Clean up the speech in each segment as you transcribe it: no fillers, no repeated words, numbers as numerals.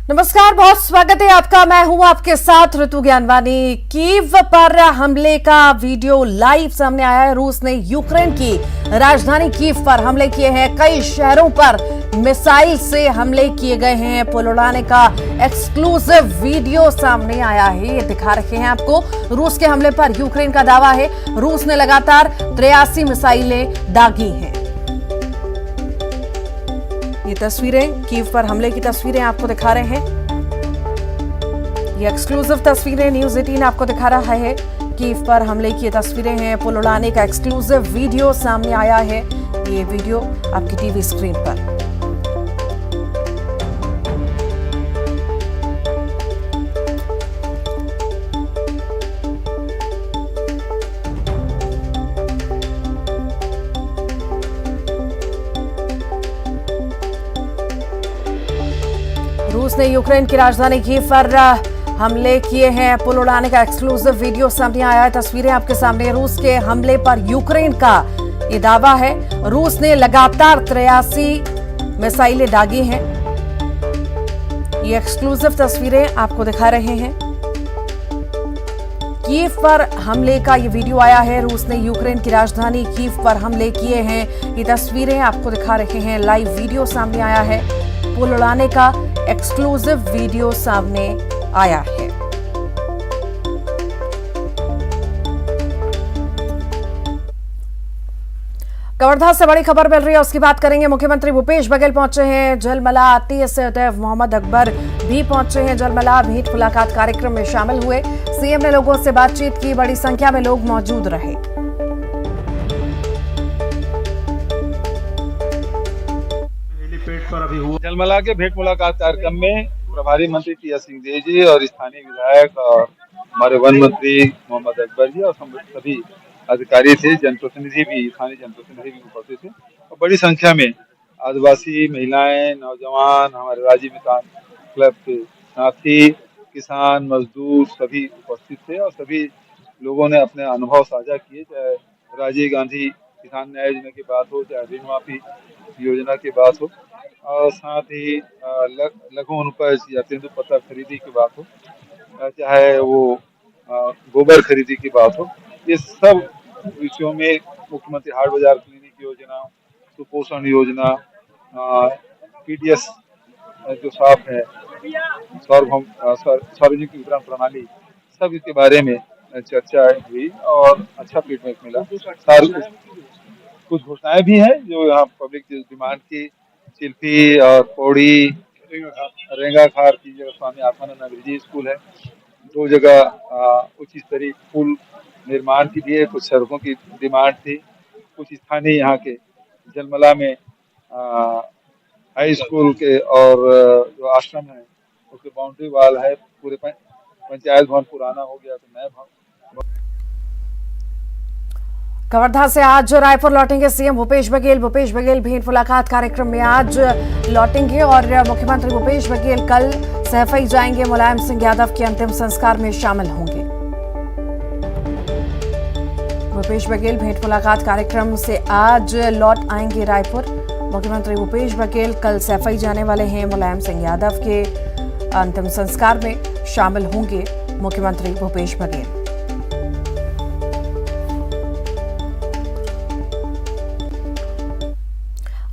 नमस्कार, बहुत स्वागत है आपका। मैं हूं आपके साथ ऋतु ज्ञानवानी। कीव पर हमले का वीडियो लाइव सामने आया है। रूस ने यूक्रेन की राजधानी कीव पर हमले किए हैं। कई शहरों पर मिसाइल से हमले किए गए हैं। पुल उड़ाने का एक्सक्लूसिव वीडियो सामने आया है, ये दिखा रखे हैं आपको। रूस के हमले पर यूक्रेन का दावा है, रूस ने लगातार 83 मिसाइलें दागी हैं। ये तस्वीरें कीव पर हमले की तस्वीरें आपको दिखा रहे हैं। ये एक्सक्लूसिव तस्वीरें न्यूज़ 18 आपको दिखा रहा है। कीव पर हमले की तस्वीरें हैं। पुल उड़ाने का एक्सक्लूसिव वीडियो सामने आया है। ये वीडियो आपकी टीवी स्क्रीन पर। रूस ने यूक्रेन की राजधानी कीव पर हमले किए हैं। पुल उड़ाने का एक्सक्लूसिव वीडियो सामने आया है। तस्वीरें आपके सामने। रूस के हमले पर यूक्रेन का ये दावा है, रूस ने लगातार 83 मिसाइलें दागी हैं। ये एक्सक्लूसिव तस्वीरें आपको दिखा रहे हैं। कीव पर हमले का ये वीडियो आया है। रूस ने यूक्रेन की राजधानी कीव पर हमले किए हैं। ये तस्वीरें आपको दिखा रहे हैं। लाइव वीडियो सामने आया है। पुल उड़ाने का एक्सक्लूसिव वीडियो सामने आया है। कवर्धा से बड़ी खबर मिल रही है, उसकी बात करेंगे। मुख्यमंत्री भूपेश बघेल पहुंचे हैं जलमला। TS मोहम्मद अकबर भी पहुंचे हैं जलमला। भेंट मुलाकात कार्यक्रम में शामिल हुए। सीएम ने लोगों से बातचीत की। बड़ी संख्या में लोग मौजूद रहे। पर अभी हुआ जलमला के भेंट मुलाकात कार्यक्रम में प्रभारी मंत्री टी.एस. सिंहदेव जी और स्थानीय विधायक और हमारे वन मंत्री मोहम्मद अकबर जी और सभी अधिकारी थे। जनप्रतिनिधि भी, स्थानीय जनप्रतिनिधि भी उपस्थित थे और बड़ी संख्या में आदिवासी महिलाएं, नौजवान, हमारे राजीव मितान क्लब के साथी, किसान, मजदूर सभी उपस्थित थे और सभी लोगों ने अपने अनुभव साझा किए। चाहे राजीव गांधी किसान न्याय योजना की बात हो, चाहे ऋण माफी योजना की बात हो और साथ ही लघु अनुपज या तेंदुपत्ता खरीदी की बात हो, चाहे वो गोबर खरीदी की बात हो, ये सब विषयों में मुख्यमंत्री हाट बाजार क्लिनिक योजना, सुपोषण योजना, PDS जो साफ है, सार्वजनिक वितरण प्रणाली, सब इसके बारे में चर्चा हुई और अच्छा फीडबैक मिला। कुछ घोषणाएं भी हैं जो यहाँ पब्लिक डिमांड की। चिल्फी और पौड़ी, रेंगाखार की जगह स्वामी आत्मानंद अंग्रेजी स्कूल है। 2 जगह उच्च स्तरीय पुल निर्माण के लिए कुछ सड़कों की डिमांड थी। कुछ स्थानीय यहाँ के जलमला में हाई स्कूल के और जो आश्रम है उसके बाउंड्री वाल है। पूरे पंचायत भवन पुराना हो गया तो नया भवन। कवर्धा से आज रायपुर लौटेंगे सीएम भूपेश बघेल। भूपेश बघेल भेंट मुलाकात कार्यक्रम में आज लौटेंगे और मुख्यमंत्री भूपेश बघेल कल सहफई जाएंगे। मुलायम सिंह यादव के अंतिम संस्कार में शामिल होंगे। भूपेश बघेल भेंट मुलाकात कार्यक्रम से आज लौट आएंगे रायपुर। मुख्यमंत्री भूपेश बघेल कल सहफई जाने वाले हैं। मुलायम सिंह यादव के अंतिम संस्कार में शामिल होंगे मुख्यमंत्री भूपेश बघेल।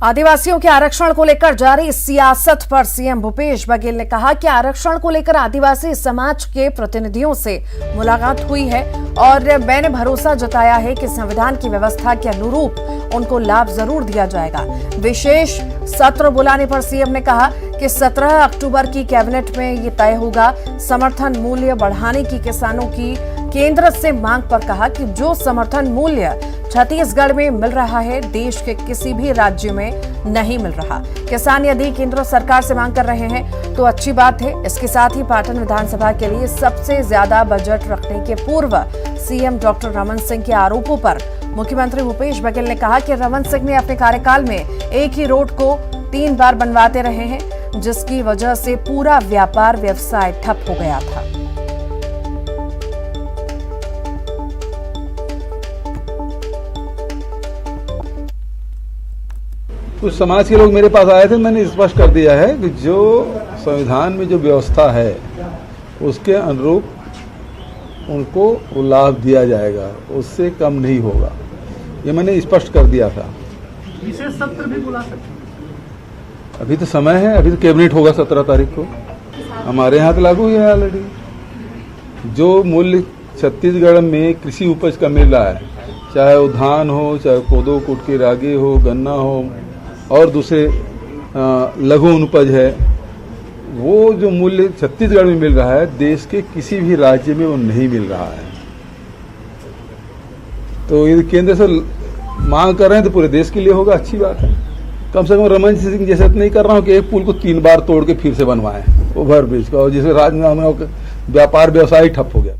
आदिवासियों के आरक्षण को लेकर जारी सियासत पर सीएम भूपेश बघेल ने कहा कि आरक्षण को लेकर आदिवासी समाज के प्रतिनिधियों से मुलाकात हुई है और मैंने भरोसा जताया है कि संविधान की व्यवस्था के अनुरूप उनको लाभ जरूर दिया जाएगा। विशेष सत्र बुलाने पर सीएम ने कहा कि 17 अक्टूबर की कैबिनेट में ये तय होगा। समर्थन मूल्य बढ़ाने की किसानों की केंद्र से मांग पर कहा कि जो समर्थन मूल्य छत्तीसगढ़ में मिल रहा है देश के किसी भी राज्य में नहीं मिल रहा। किसान यदि केंद्र सरकार से मांग कर रहे हैं तो अच्छी बात है। इसके साथ ही पाटन विधानसभा के लिए सबसे ज्यादा बजट रखने के पूर्व सीएम डॉक्टर रमन सिंह के आरोपों पर मुख्यमंत्री भूपेश बघेल ने कहा कि रमन सिंह ने अपने कार्यकाल में एक ही रोड को 3 बार बनवाते रहे हैं, जिसकी वजह से पूरा व्यापार व्यवसाय ठप हो गया था। कुछ समाज के लोग मेरे पास आए थे, मैंने स्पष्ट कर दिया है कि जो संविधान में जो व्यवस्था है उसके अनुरूप उनको वो लाभ दिया जाएगा, उससे कम नहीं होगा, ये मैंने स्पष्ट कर दिया था। विशेष सत्र भी बुला सकते, अभी तो समय है, अभी तो कैबिनेट होगा 17 तारीख को, हमारे यहाँ तो लागू है ऑलरेडी। जो मूल्य छत्तीसगढ़ में कृषि उपज का मिल रहा है, चाहे वो धान हो, चाहे कोदो कुट की रागी हो, गन्ना हो और दूसरे लघु अनुपज है, वो जो मूल्य छत्तीसगढ़ में मिल रहा है देश के किसी भी राज्य में वो नहीं मिल रहा है। तो ये केंद्र से मांग कर रहे हैं तो पूरे देश के लिए होगा, अच्छी बात है। कम से कम रमन सिंह जैसे तो नहीं कर रहा हूँ कि एक पुल को 3 बार तोड़ के फिर से बनवाएं ओवर ब्रिज का, और जिससे राजनामा व्यापार व्यवसाय ठप हो गया।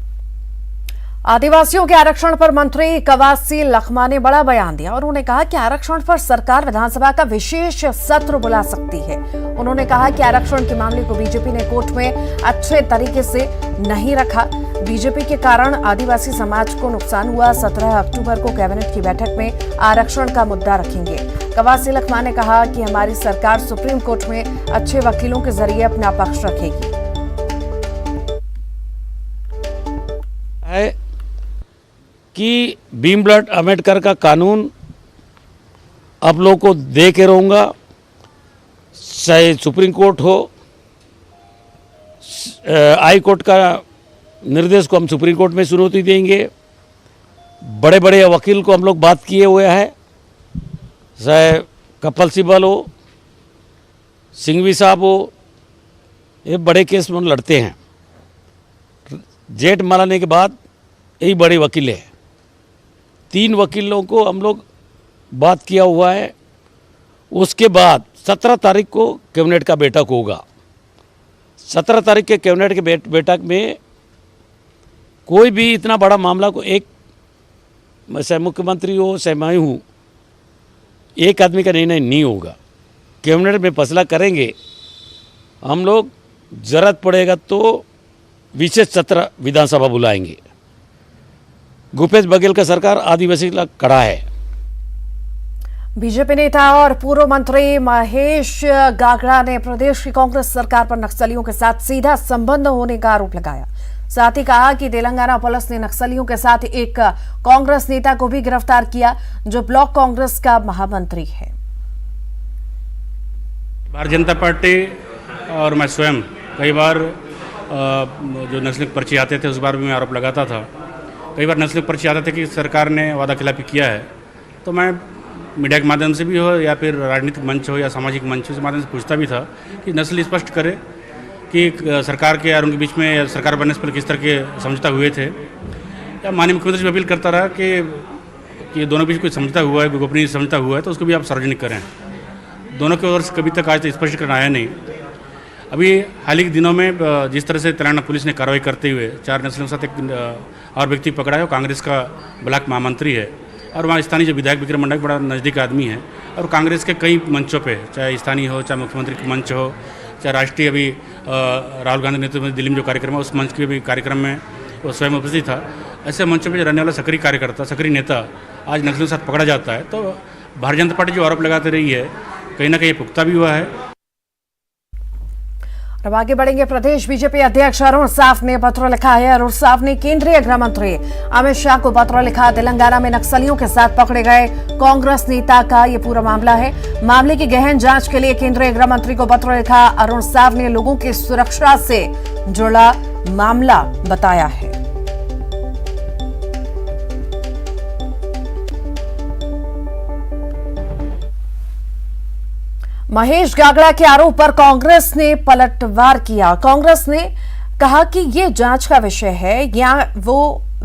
आदिवासियों के आरक्षण पर मंत्री कवासी लखमा ने बड़ा बयान दिया और उन्होंने कहा कि आरक्षण पर सरकार विधानसभा का विशेष सत्र बुला सकती है। उन्होंने कहा कि आरक्षण के मामले को बीजेपी ने कोर्ट में अच्छे तरीके से नहीं रखा। बीजेपी के कारण आदिवासी समाज को नुकसान हुआ। 17 अक्टूबर को कैबिनेट की बैठक में आरक्षण का मुद्दा रखेंगे। कवासी लखमा ने कहा कि हमारी सरकार सुप्रीम कोर्ट में अच्छे वकीलों के जरिए अपना पक्ष रखेगी। कि भीमराव अंबेडकर का कानून आप लोगों को दे के रहूँगा, चाहे सुप्रीम कोर्ट हो, हाई कोर्ट का निर्देश को हम सुप्रीम कोर्ट में चुनौती देंगे। बड़े बड़े वकील को हम लोग बात किए हुए हैं, चाहे कपिल सिब्बल हो, सिंघवी साहब हो, ये बड़े केस में लड़ते हैं। जेठ मनाने के बाद यही बड़े वकील हैं। 3 वकीलों को हम लोग बात किया हुआ है। उसके बाद 17 तारीख को कैबिनेट का बैठक होगा। 17 तारीख के कैबिनेट के बैठक में कोई भी इतना बड़ा मामला को एक चाहे मुख्यमंत्री हो चाहे मैं हूँ, एक आदमी का निर्णय नहीं होगा। कैबिनेट में फैसला करेंगे हम लोग। जरूरत पड़ेगा तो विशेष सत्र विधानसभा बुलाएंगे। भूपेश बघेल का सरकार आदिवासी का कड़ा है। बीजेपी नेता और पूर्व मंत्री महेश गागड़ा ने प्रदेश की कांग्रेस सरकार पर नक्सलियों के साथ सीधा संबंध होने का आरोप लगाया। साथ ही कहा कि तेलंगाना पुलिस ने नक्सलियों के साथ एक कांग्रेस नेता को भी गिरफ्तार किया जो ब्लॉक कांग्रेस का महामंत्री है। भारतीय जनता पार्टी और मैं स्वयं कई बार जो नस्ली पर्ची आते थे उस बार भी मैं आरोप लगाता था। कई बार नस्ली पर्ची आते थे कि सरकार ने वादा खिलाफी किया है, तो मैं मीडिया के माध्यम से भी हो या फिर राजनीतिक मंच हो या सामाजिक मंच के माध्यम से पूछता भी था कि नस्ल स्पष्ट करे कि सरकार के और उनके बीच में या सरकार बनने से पहले किस तरह के समझौता हुए थे। या माननीय मुख्यमंत्री से अपील करता रहा कि दोनों के बीच कोई समझौता हुआ है, गोपनीय समझौता हुआ है तो उसको भी आप सार्वजनिक करें। दोनों के ओर से कभी तक आज तक स्पष्ट करना आया नहीं। अभी हाल ही के दिनों में जिस तरह से तेलंगाना पुलिस ने कार्रवाई करते हुए 4 नस्लों के साथ एक और व्यक्ति पकड़ा है, वो कांग्रेस का ब्लॉक महामंत्री है और वहाँ स्थानीय जो विधायक विक्रम मंडा बड़ा नज़दीक आदमी है और कांग्रेस के कई मंचों पे, चाहे स्थानीय हो, चाहे मुख्यमंत्री के मंच हो, चाहे राष्ट्रीय अभी राहुल गांधी नेतृत्व में दिल्ली में जो कार्यक्रम है उस मंच के भी कार्यक्रम में वो स्वयं उपस्थित था। ऐसे मंचों पर रहने वाला सक्रिय कार्यकर्ता, सक्रिय नेता आज नक्सलियों के साथ पकड़ा जाता है, तो भारतीय जनता पार्टी जो आरोप लगाते रही है कहीं ना कहीं पुख्ता भी हुआ है। अब आगे बढ़ेंगे। प्रदेश बीजेपी अध्यक्ष अरुण साव ने पत्र लिखा है। अरुण साव ने केंद्रीय गृह मंत्री अमित शाह को पत्र लिखा। तेलंगाना में नक्सलियों के साथ पकड़े गए कांग्रेस नेता का ये पूरा मामला है। मामले की गहन जांच के लिए केंद्रीय गृह मंत्री को पत्र लिखा। अरुण साव ने लोगों की सुरक्षा से जुड़ा मामला बताया है। महेश गागड़ा के आरोप पर कांग्रेस ने पलटवार किया। कांग्रेस ने कहा कि ये जांच का विषय है या वो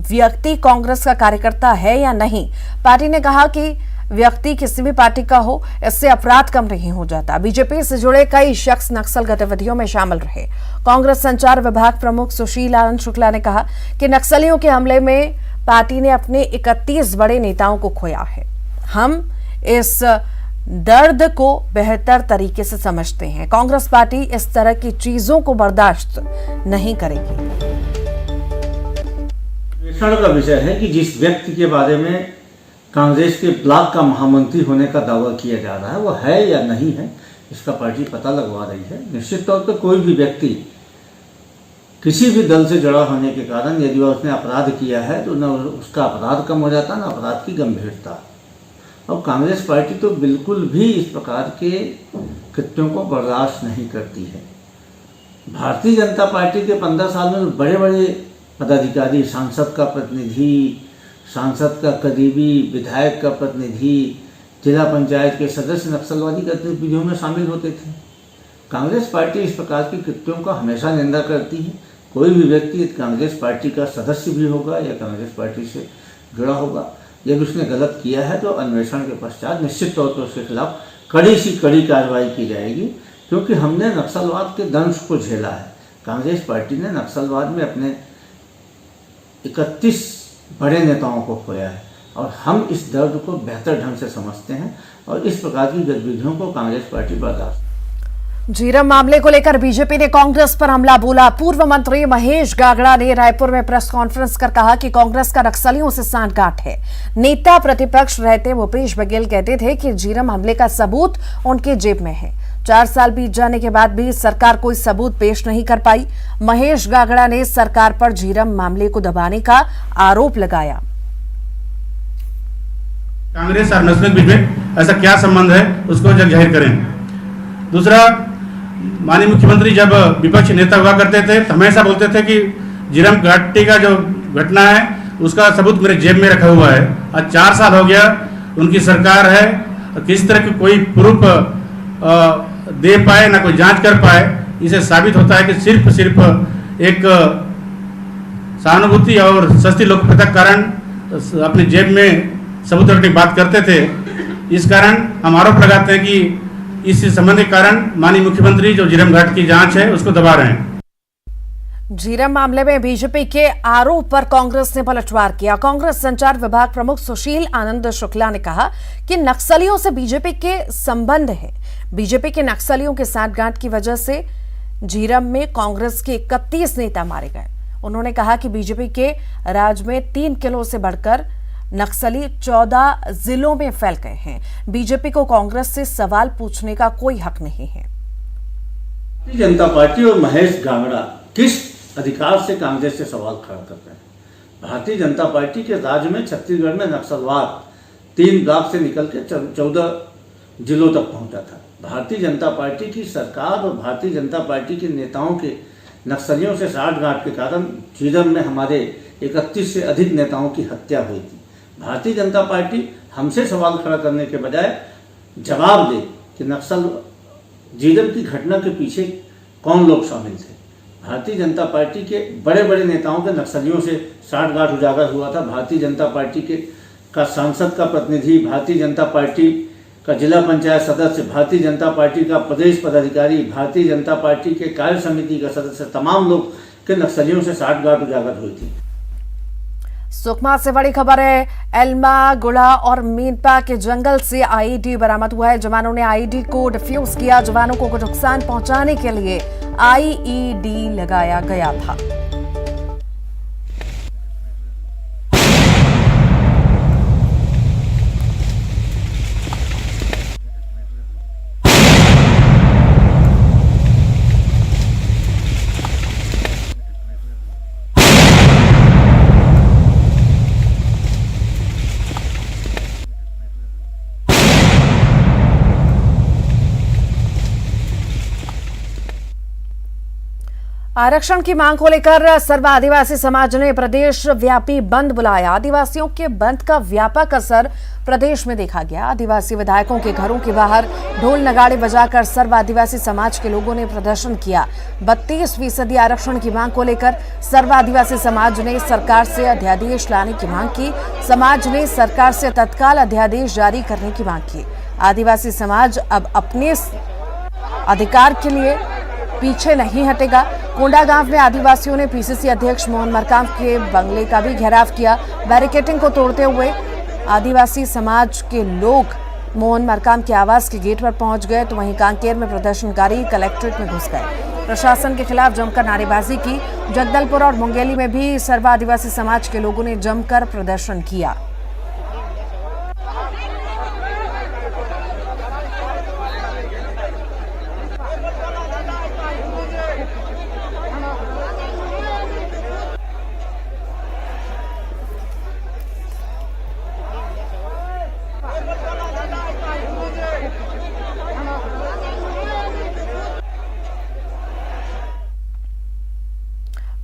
व्यक्ति कांग्रेस का कार्यकर्ता है या नहीं। पार्टी ने कहा कि व्यक्ति किसी भी पार्टी का हो, इससे अपराध कम नहीं हो जाता। बीजेपी से जुड़े कई शख्स नक्सल गतिविधियों में शामिल रहे। कांग्रेस संचार विभाग प्रमुख सुशील आनंद शुक्ला ने कहा कि नक्सलियों के हमले में पार्टी ने अपने 31 बड़े नेताओं को खोया है। हम इस दर्द को बेहतर तरीके से समझते हैं। कांग्रेस पार्टी इस तरह की चीजों को बर्दाश्त नहीं करेगी। विश्लेषण का विषय है कि जिस व्यक्ति के बारे में कांग्रेस के ब्लॉक का महामंत्री होने का दावा किया जा रहा है, वो है या नहीं है इसका पार्टी पता लगवा रही है। निश्चित तौर पर कोई भी व्यक्ति किसी भी दल से जुड़ा होने के कारण यदि वह उसने अपराध किया है तो न उसका अपराध कम हो जाता, न अपराध की गंभीरता। और कांग्रेस पार्टी तो बिल्कुल भी इस प्रकार के कृत्यों को बर्दाश्त नहीं करती है। भारतीय जनता पार्टी के 15 साल में बड़े बड़े पदाधिकारी, सांसद का प्रतिनिधि, सांसद का करीबी, विधायक का प्रतिनिधि, जिला पंचायत के सदस्य नक्सलवादी गतिविधियों में शामिल होते थे। कांग्रेस पार्टी इस प्रकार की कृत्यों का हमेशा निंदा करती है। कोई भी व्यक्ति कांग्रेस पार्टी का सदस्य भी होगा या कांग्रेस पार्टी से जुड़ा होगा, यदि उसने गलत किया है तो अन्वेषण के पश्चात निश्चित तौर पर उसके खिलाफ कड़ी से कड़ी कार्रवाई की जाएगी, क्योंकि हमने नक्सलवाद के दंश को झेला है। कांग्रेस पार्टी ने नक्सलवाद में अपने 31 बड़े नेताओं को खोया है और हम इस दर्द को बेहतर ढंग से समझते हैं और इस प्रकार की गतिविधियों को कांग्रेस पार्टी बर्दाश्त। झीरम मामले को लेकर बीजेपी ने कांग्रेस पर हमला बोला। पूर्व मंत्री महेश गागड़ा ने रायपुर में प्रेस कॉन्फ्रेंस कर कहा कि कांग्रेस का नक्सलियों से सांठगांठ है। नेता प्रतिपक्ष रहते भूपेश बघेल कहते थे कि झीरम हमले का सबूत उनके जेब में है। 4 साल बीत जाने के बाद भी सरकार कोई सबूत पेश नहीं कर पाई। महेश गागड़ा ने सरकार पर झीरम मामले को दबाने का आरोप लगाया। कांग्रेस और नस्ल के बीच में ऐसा क्या संबंध है, उसको जग जाहिर करें। दूसरा, माननीय मुख्यमंत्री जब विपक्ष नेता हुआ करते थे तो हमेशा बोलते थे कि झीरम घाटी का जो घटना है उसका सबूत मेरे जेब में रखा हुआ है। आज 4 साल हो गया, उनकी सरकार है, किस तरह की कोई प्रूफ दे पाए ना कोई जांच कर पाए। इसे साबित होता है कि सिर्फ एक सहानुभूति और सस्ती लोकप्रियता कारण अपने जेब में सबूत रखने की बात करते थे। इस कारण हम आरोप लगाते हैं कि इस संबंध के कारण माननीय मुख्यमंत्री जो झीरम घाट की जांच है उसको दबा रहे हैं। झीरम मामले में बीजेपी के आरोप पर कांग्रेस ने पलटवार किया। कांग्रेस संचार विभाग प्रमुख सुशील आनंद शुक्ला ने कहा कि नक्सलियों से बीजेपी के संबंध है। बीजेपी के नक्सलियों के सांठगांठ की वजह से झीरम में कांग्रेस के 31 नेता मारे गए। उन्होंने कहा कि बीजेपी के राज में 3 किलो से बढ़कर नक्सली 14 जिलों में फैल गए हैं। बीजेपी को कांग्रेस से सवाल पूछने का कोई हक नहीं है। भारतीय जनता पार्टी और महेश गागड़ा किस अधिकार से कांग्रेस से सवाल खड़ा कर रहे हैं? भारतीय जनता पार्टी के राज्य में छत्तीसगढ़ में नक्सलवाद 3 ब्लॉक से निकल के 14 जिलों तक पहुंचा था। भारतीय जनता पार्टी की सरकार और भारतीय जनता पार्टी के नेताओं के नक्सलियों से सांठगांठ के कारण झीरम में हमारे 31 से अधिक नेताओं की हत्या हुई थी। भारतीय जनता पार्टी हमसे सवाल खड़ा करने के बजाय जवाब दे कि नक्सल झीरम की घटना के पीछे कौन लोग शामिल थे। भारतीय जनता पार्टी के बड़े बड़े नेताओं के नक्सलियों से सांठगांठ उजागर हुआ था। भारतीय जनता पार्टी का सांसद का प्रतिनिधि, भारतीय जनता पार्टी का जिला पंचायत सदस्य, भारतीय जनता पार्टी का प्रदेश पदाधिकारी, भारतीय जनता पार्टी के कार्य समिति का सदस्य, तमाम लोग के नक्सलियों से सांठगांठ उजागर हुई थी। सुकमा से बड़ी खबर है। एल्मा, गुड़ा और मीनपा के जंगल से आईईडी बरामद हुआ है। जवानों ने आईईडी को डिफ्यूज किया। जवानों को नुकसान पहुंचाने के लिए आईईडी लगाया गया था। आरक्षण की मांग को लेकर सर्व आदिवासी समाज ने प्रदेश व्यापी बंद बुलाया। आदिवासियों के बंद का व्यापक असर प्रदेश में देखा गया। आदिवासी विधायकों के घरों के बाहर ढोल नगाड़े बजाकर सर्व आदिवासी समाज के लोगों ने प्रदर्शन किया। 32% आरक्षण की मांग को लेकर सर्व आदिवासी समाज ने सरकार से अध्यादेश लाने की मांग की। समाज ने सरकार से तत्काल अध्यादेश जारी करने की मांग की। आदिवासी समाज अब अपने अधिकार के लिए पीछे नहीं हटेगा। कोंडागांव में आदिवासियों ने पीसीसी अध्यक्ष मोहन मरकाम के बंगले का भी घेराव किया। बैरिकेडिंग को तोड़ते हुए आदिवासी समाज के लोग मोहन मरकाम के आवास के गेट पर पहुंच गए, तो वहीं कांकेर में प्रदर्शनकारी कलेक्ट्रेट में घुस गए। प्रशासन के खिलाफ जमकर नारेबाजी की। जगदलपुर और मुंगेली में भी सर्व आदिवासी समाज के लोगों ने जमकर प्रदर्शन किया।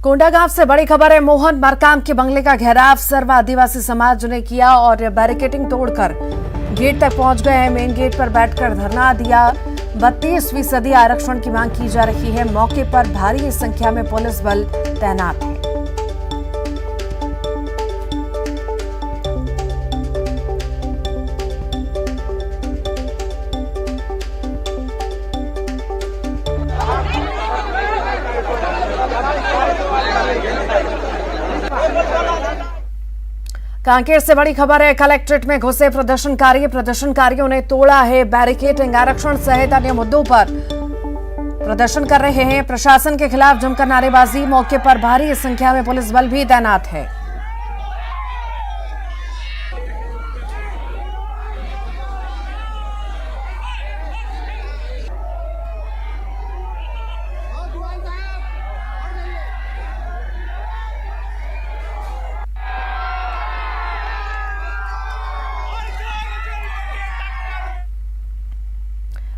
कोंडागांव से बड़ी खबर है। मोहन मरकाम के बंगले का घेराव सर्व आदिवासी समाज ने किया और बैरिकेडिंग तोड़कर गेट तक पहुंच गए हैं। मेन गेट पर बैठकर धरना दिया। 32वीं सदी आरक्षण की मांग की जा रही है। मौके पर भारी संख्या में पुलिस बल तैनात है। कांकेर से बड़ी खबर है। कलेक्ट्रेट में घुसे प्रदर्शनकारियों ने तोड़ा है बैरिकेडिंग। आरक्षण सहित अन्य मुद्दों पर प्रदर्शन कर रहे हैं। प्रशासन के खिलाफ जमकर नारेबाजी। मौके पर भारी संख्या में पुलिस बल भी तैनात है।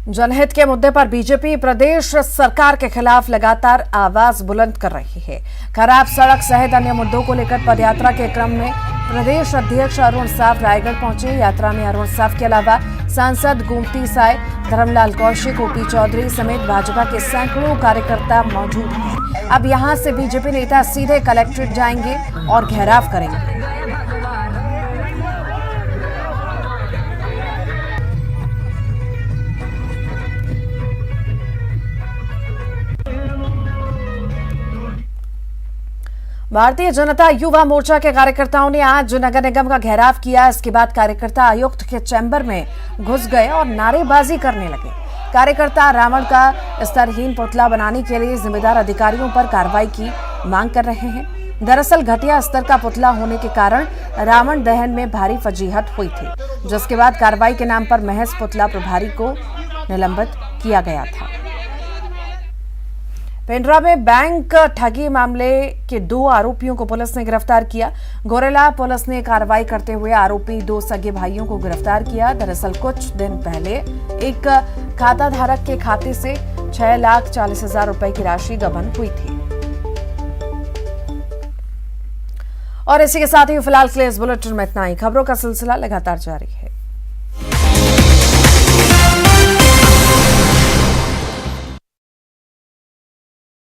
जनहित के मुद्दे पर बीजेपी प्रदेश सरकार के खिलाफ लगातार आवाज बुलंद कर रही है। खराब सड़क सहित अन्य मुद्दों को लेकर पदयात्रा के क्रम में प्रदेश अध्यक्ष अरुण साफ रायगढ़ पहुंचे। यात्रा में अरुण साफ के अलावा सांसद गोमती साय, धर्मलाल कौशिक, ओपी चौधरी समेत भाजपा के सैकड़ों कार्यकर्ता मौजूद हैं। अब यहां से बीजेपी नेता सीधे कलेक्ट्रेट जाएंगे और घेराव करेंगे। भारतीय जनता युवा मोर्चा के कार्यकर्ताओं ने आज नगर निगम का घेराव किया। इसके बाद कार्यकर्ता आयुक्त के चैम्बर में घुस गए और नारेबाजी करने लगे। कार्यकर्ता रावण का स्तरहीन पुतला बनाने के लिए जिम्मेदार अधिकारियों पर कार्रवाई की मांग कर रहे हैं। दरअसल घटिया स्तर का पुतला होने के कारण रावण दहन में भारी फजीहत हुई थी, जिसके बाद कार्रवाई के नाम पर महज पुतला प्रभारी को निलंबित किया गया था। पेंड्रा में बैंक ठगी मामले के 2 आरोपियों को पुलिस ने गिरफ्तार किया। गोरेला पुलिस ने कार्रवाई करते हुए आरोपी 2 सगे भाइयों को गिरफ्तार किया। दरअसल कुछ दिन पहले एक खाता धारक के खाते से 6,40,000 रुपए की राशि गबन हुई थी। और इसी के साथ ही फिलहाल के लिए इस बुलेटिन में इतना ही। खबरों का सिलसिला लगातार जारी है।